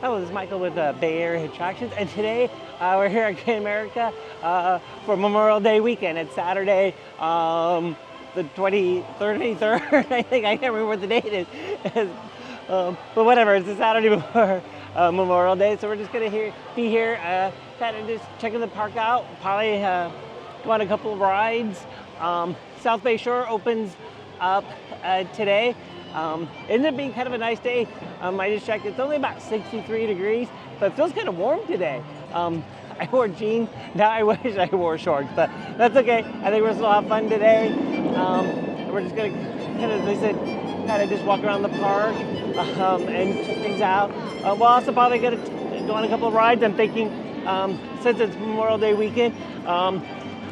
Hello, this is Michael with Bay Area Attractions, and today we're here at Great America for Memorial Day weekend. It's Saturday, the 23rd, I think. I can't remember what the date is. But whatever, it's a Saturday before Memorial Day, so we're just going to be here, kind of just checking the park out, probably go on a couple of rides. South Bay Shore opens up today. Ended up being kind of a nice day. I just checked, it's only about 63 degrees, but it feels kind of warm today. I wore jeans, now I wish I wore shorts, but that's okay. I think we're still have fun today. We're just gonna kind of, as I said, kind of just walk around the park and check things out. We'll also probably gonna go on a couple of rides. I'm thinking, since it's Memorial Day weekend,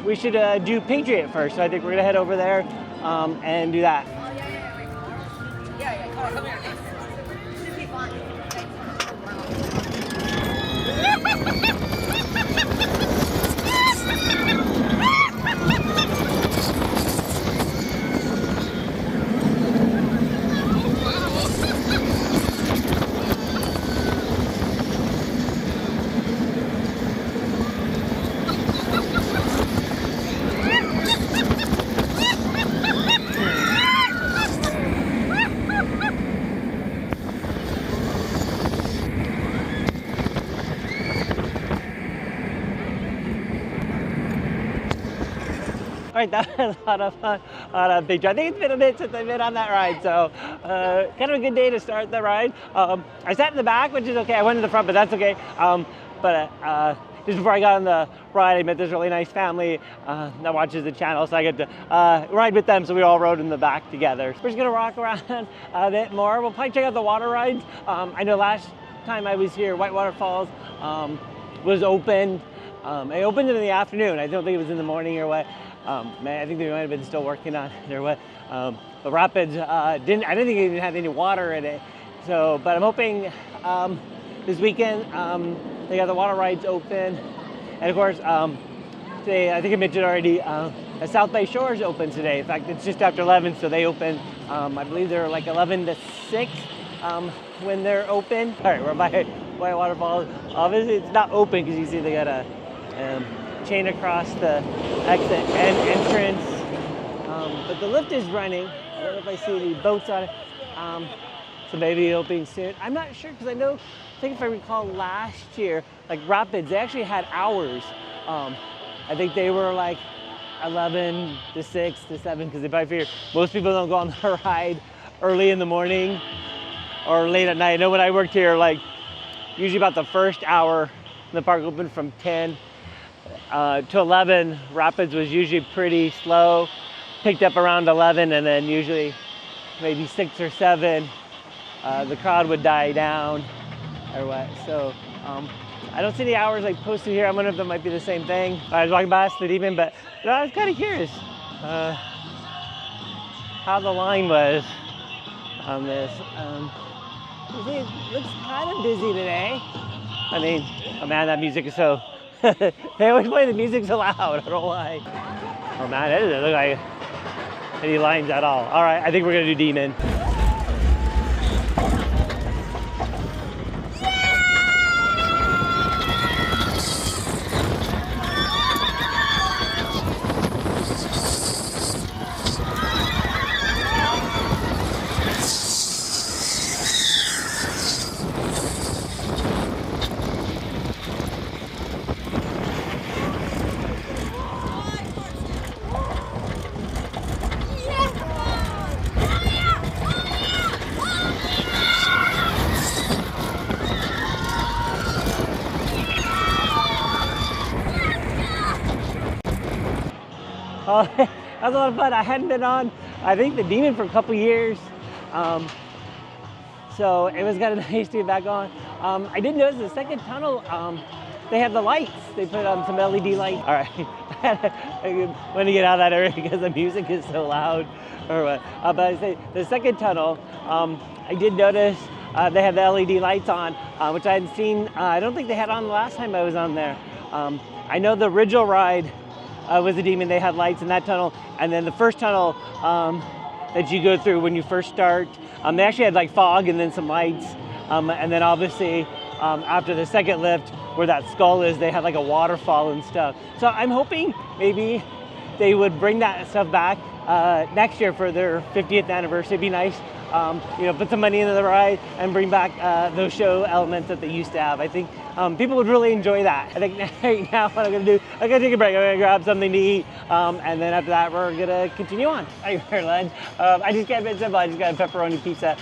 we should do Patriot first. So I think we're gonna head over there and do that. Come here. Should be fun. All right, that was a lot of fun on a big drive. I think it's been a bit since I've been on that ride, so kind of a good day to start the ride. I sat in the back, which is okay. I went in the front, but that's okay. Just before I got on the ride, I met this really nice family that watches the channel, so I get to ride with them, so we all rode in the back together. We're just gonna walk around a bit more. We'll probably check out the water rides. I know last time I was here, Whitewater Falls was open. It opened in the afternoon. I don't think it was in the morning or what. I think they might have been still working on it or what. The rapids I didn't think it even had any water in it. So, but I'm hoping this weekend they got the water rides open. And of course, today, I think I mentioned already, South Bay Shore is open today. In fact, it's just after 11, so they open, I believe they're like 11 to 6 when they're open. All right, we're by Whitewater Falls. Obviously, it's not open because you see they got a chain across the exit and entrance, but the lift is running. I don't know if I see any boats on it, so maybe it'll be soon. I'm not sure because I think if I recall last year, like Rapids, they actually had hours. I think they were like 11 to 6 to 7 because they probably figure most people don't go on the ride early in the morning or late at night. I know when I worked here, like usually about the first hour, the park opened from 10 to 11. Rapids was usually pretty slow, picked up around 11, and then usually maybe 6 or 7 the crowd would die down or what. So I don't see the hours like posted here. I wonder if that might be the same thing. I was walking past the Demon, but I was kind of curious how the line was on this. It looks kind of busy today. I mean, oh man, that music is so, they always play the music so loud, I don't know why. Oh man, that doesn't look like any lines at all. All right, I think we're gonna do Demon. Oh, that was a lot of fun. I hadn't been on, I think, the Demon for a couple years. So it was kind of nice to get back on. I did notice the second tunnel, they have the lights. They put on some LED lights. All right, I want to get out of that area because the music is so loud or what. But I say the second tunnel, I did notice they have the LED lights on, which I hadn't seen. I don't think they had on the last time I was on there. I know the original ride was the Demon. They had lights in that tunnel, and then the first tunnel that you go through when you first start, they actually had like fog and then some lights, and then obviously after the second lift where that skull is, they had like a waterfall and stuff. So I'm hoping maybe they would bring that stuff back next year for their 50th anniversary. It'd be nice, put some money into the ride and bring back those show elements that they used to have. I think people would really enjoy that. I think right now what I'm gonna do, I'm gonna take a break. I'm gonna grab something to eat, and then after that we're gonna continue on. I for lunch. I just got a bit simple. I just got a pepperoni pizza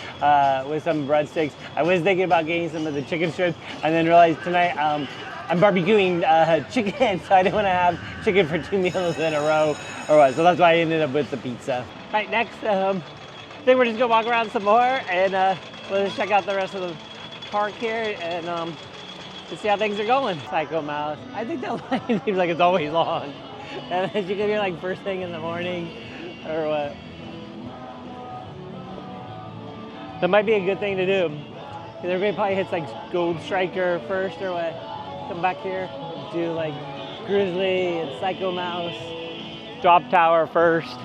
with some breadsticks. I was thinking about getting some of the chicken strips, and then realized tonight I'm barbecuing chicken, so I didn't want to have chicken for 2 meals in a row or what. So that's why I ended up with the pizza. All right, next, I think we're just gonna walk around some more and we'll just check out the rest of the park here and to see how things are going. Psycho Mouse. I think that line seems like it's always long. And you can hear like first thing in the morning or what. That might be a good thing to do. Because everybody probably hits like Gold Striker first or what. Come back here, do like Grizzly and Psycho Mouse, Drop Tower first,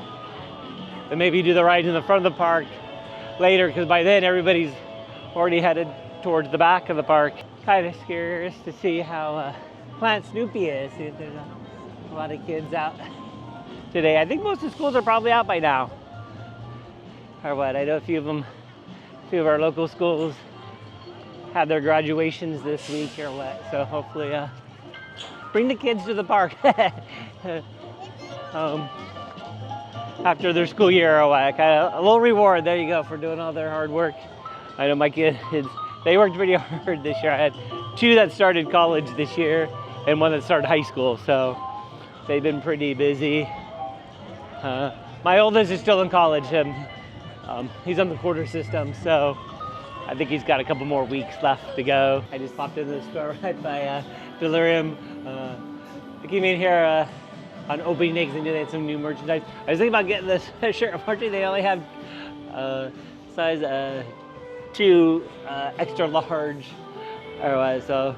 and maybe do the rides in the front of the park later, because by then everybody's already headed towards the back of the park. Kind of curious to see how Plant Snoopy is. See if there's a lot of kids out today. I think most of the schools are probably out by now, or what. I know a few of our local schools had their graduations this week or what, so hopefully bring the kids to the park after their school year or what. Kind of a little reward, there you go, for doing all their hard work. I know my kids, they worked pretty hard this year. I had 2 that started college this year and 1 that started high school, so they've been pretty busy. My oldest is still in college. He's on the quarter system, so I think he's got a couple more weeks left to go. I just popped into the store right by Delarium. I came in here on opening day because I knew they had some new merchandise. I was thinking about getting this shirt. Unfortunately, they only have size 2 extra large. Or so,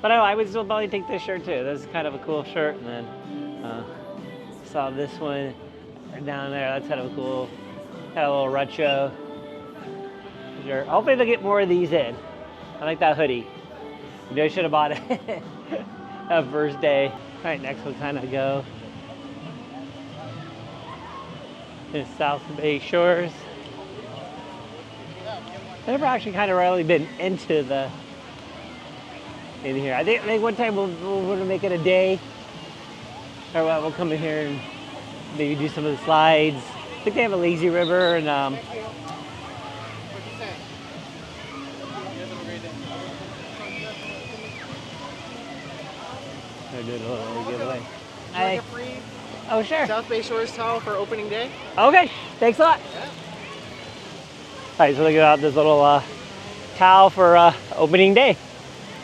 but I would still probably take this shirt too. This is kind of a cool shirt. And then saw this one down there. That's kind of a cool, kind of a little retro. Sure. Hopefully they'll get more of these in. I like that hoodie. Maybe I should have bought it that first day. All right, next we'll kind of go to South Bay Shores. I've never actually kind of really been into in here. I think one time we'll make it a day, or what, we'll come in here and maybe do some of the slides. I think they have a lazy river and they're doing a little giveaway. Like a free Oh, sure. South Bay Shores towel for opening day. Okay, thanks a lot. Yeah. All right, so they got this little towel for opening day.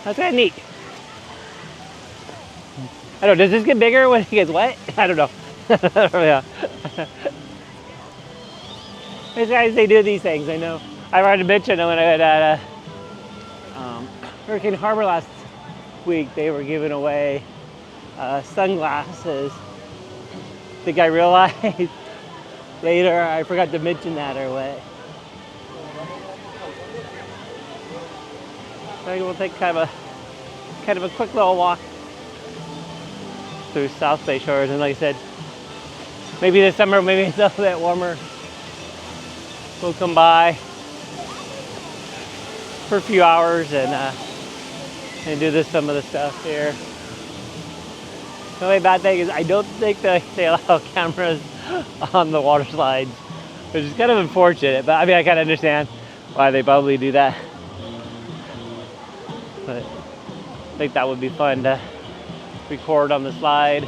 That's kind of neat. I don't know, does this get bigger when it gets wet? I don't know. Yeah. These guys, they do these things, I know. I wanted to mention when I had at Hurricane Harbor last week, they were giving away sunglasses. I think I realized later I forgot to mention that or what. I think we'll take kind of a quick little walk through South Bay Shores, and like I said, maybe this summer, maybe it's a little bit warmer, we'll come by for a few hours and do some of the stuff here. The only bad thing is I don't think they allow cameras on the water slides, which is kind of unfortunate, but I mean I kind of understand why they probably do that. But I think that would be fun to record on the slide.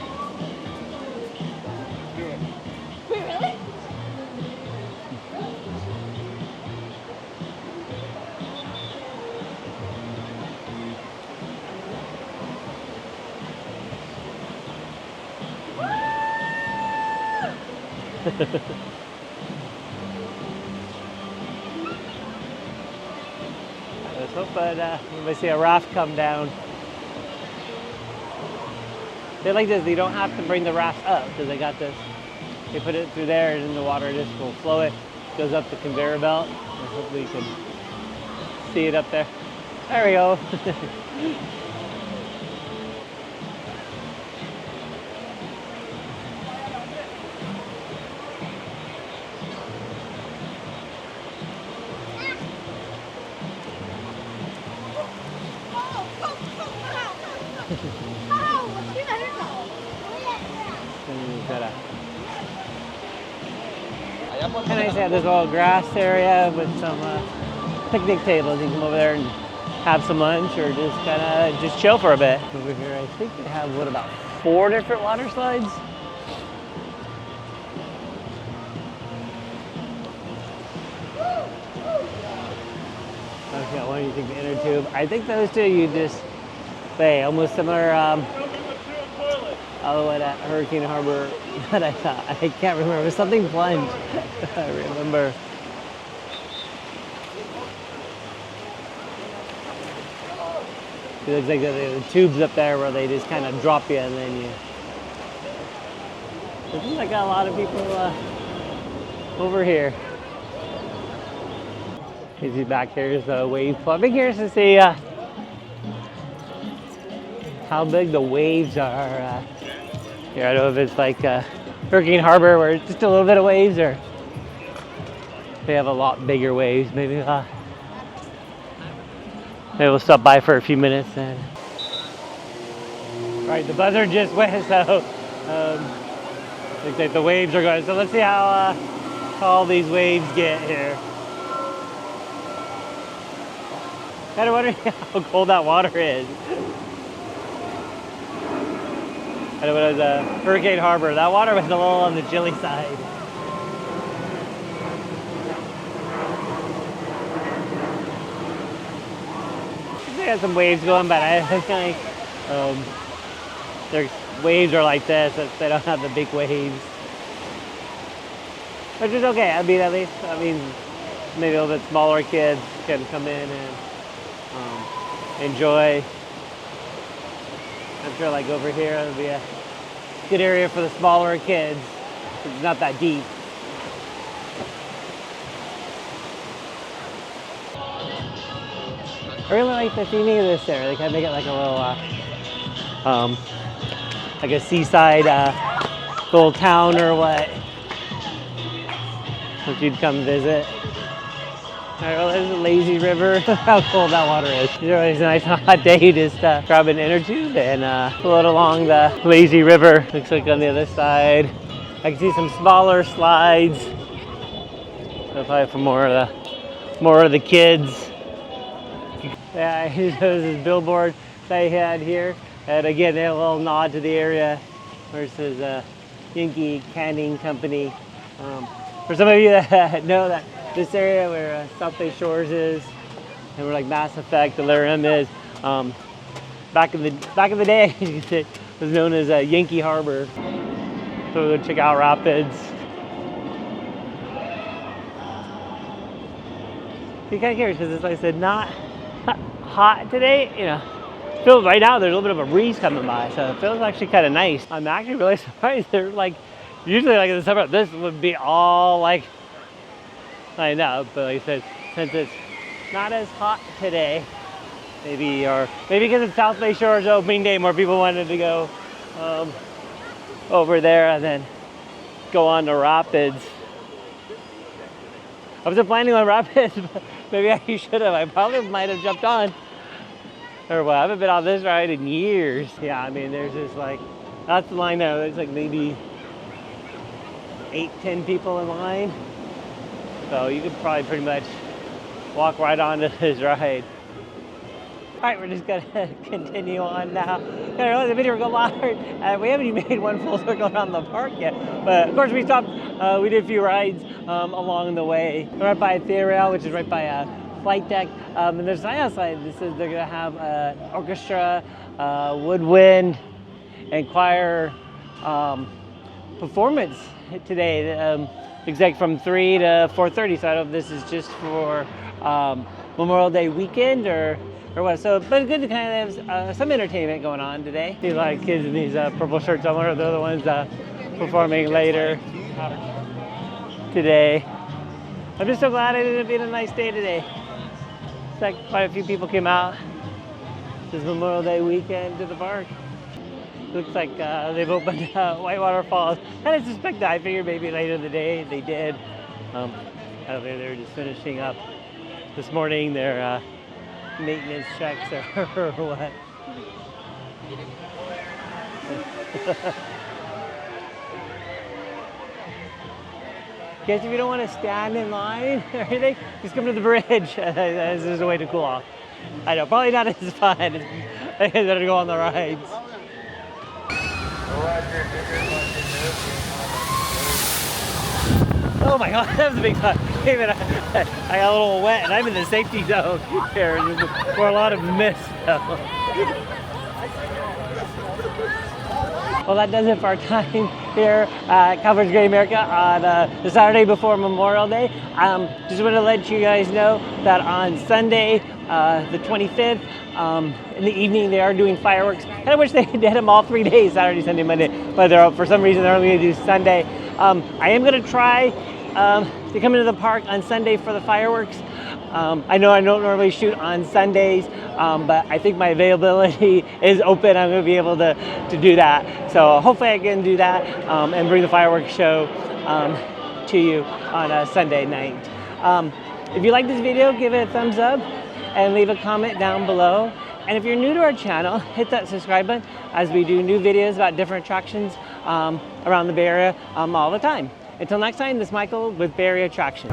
Wait, really? Let's hope that we see a raft come down. They like this, you don't have to bring the raft up because they got this. They put it through there and then the water just will flow it. Goes up the conveyor belt. And hopefully you can see it up there. There we go. And I have this little grass area with some picnic tables. You can come over there and have some lunch or just kind of just chill for a bit. Over here, I think they have, what, about 4 different water slides? Okay, one you think the inner tube. I think those two you just say almost similar. Oh, what at Hurricane Harbor that I thought. I can't remember. It was something plunge. I remember. It looks like the tubes up there where they just kind of drop you and then you. It seems like got a lot of people over here. You see back here is the wave pool. I've been curious to see how big the waves are. Here, I don't know if it's like Hurricane Harbor where it's just a little bit of waves or they have a lot bigger waves. Maybe we'll stop by for a few minutes and. All right, the buzzer just went, so looks like the waves are going. So let's see how tall these waves get here. Kind of wondering how cold that water is. I know when it was Hurricane Harbor, that water was a little on the chilly side. They got some waves going, but I think their waves are like this. They don't have the big waves, which is okay. I mean, at least maybe a little bit smaller kids can come in and enjoy. I'm sure like over here it'll be a good area for the smaller kids. It's not that deep. I really like the theming of this area. They kind of make it like a little, like a seaside little town or what. If you'd come visit. There's a lazy river. How cold that water is. It's always a nice hot day just grab an inner tube and float along the lazy river. Looks like on the other side. I can see some smaller slides. So probably for more of the kids. Yeah, there's this billboard they had here. And again, they have a little nod to the area where it says Yankee Canning Company. For some of you that know that this area where South Bay Shores is, and where like Mass Effect, Delarium is, back in the day, it was known as Yankee Harbor. So we'll check out rapids. I'm kind of curious because it's like I said, not hot today. You know, feels right now there's a little bit of a breeze coming by, so it feels actually kind of nice. I'm actually really surprised. They're like usually like in the summer, this would be all like. I know, but like I said, since it's not as hot today, maybe because it's South Bay Shores opening day, more people wanted to go over there and then go on to rapids. I wasn't planning on rapids, but maybe I should have. I probably might have jumped on. Or well, I haven't been on this ride in years. Yeah, I mean, there's just like, that's the line now. There's like maybe 8-10 people in line. So you could probably pretty much walk right onto this ride. All right, we're just gonna continue on now. Gotta let the video go longer. We haven't even made one full circle around the park yet. But of course we stopped, we did a few rides along the way. We're right by Theater Rail, which is right by a flight deck. And there's a sign outside that says they're gonna have orchestra, woodwind, and choir performance today. Exact from 3 to 4:30. So I don't know if this is just for Memorial Day weekend or what. So, but good to kind of have some entertainment going on today. See a lot of kids in these purple shirts somewhere. They're the ones performing later today. I'm just so glad it ended up being a nice day today. like quite a few people came out this Memorial Day weekend to the park. Looks like they've opened Whitewater Falls. And I suspect that. I figured maybe later in the day they did. I don't think they were just finishing up this morning their maintenance checks or what. Guess if you don't want to stand in line or anything, just come to the bridge. This is a way to cool off. I know, probably not as fun. I gotta go on the rides. Oh my god, that was a big time. Hey, man, I got a little wet and I'm in the safety zone here for a lot of mist. Well, that does it for our time here at Calvary's Great America on the Saturday before Memorial Day. Just want to let you guys know that on Sunday, the 25th, in the evening, they are doing fireworks. And I wish they did them all 3 days, Saturday, Sunday, Monday, but for some reason they're only going to do Sunday. I am going to try to come into the park on Sunday for the fireworks. I know I don't normally shoot on Sundays, but I think my availability is open. I'm going to be able to do that. So hopefully I can do that and bring the fireworks show to you on a Sunday night. If you like this video, give it a thumbs up and leave a comment down below. And if you're new to our channel, hit that subscribe button as we do new videos about different attractions around the Bay Area all the time. Until next time, this is Michael with Bay Area Attractions.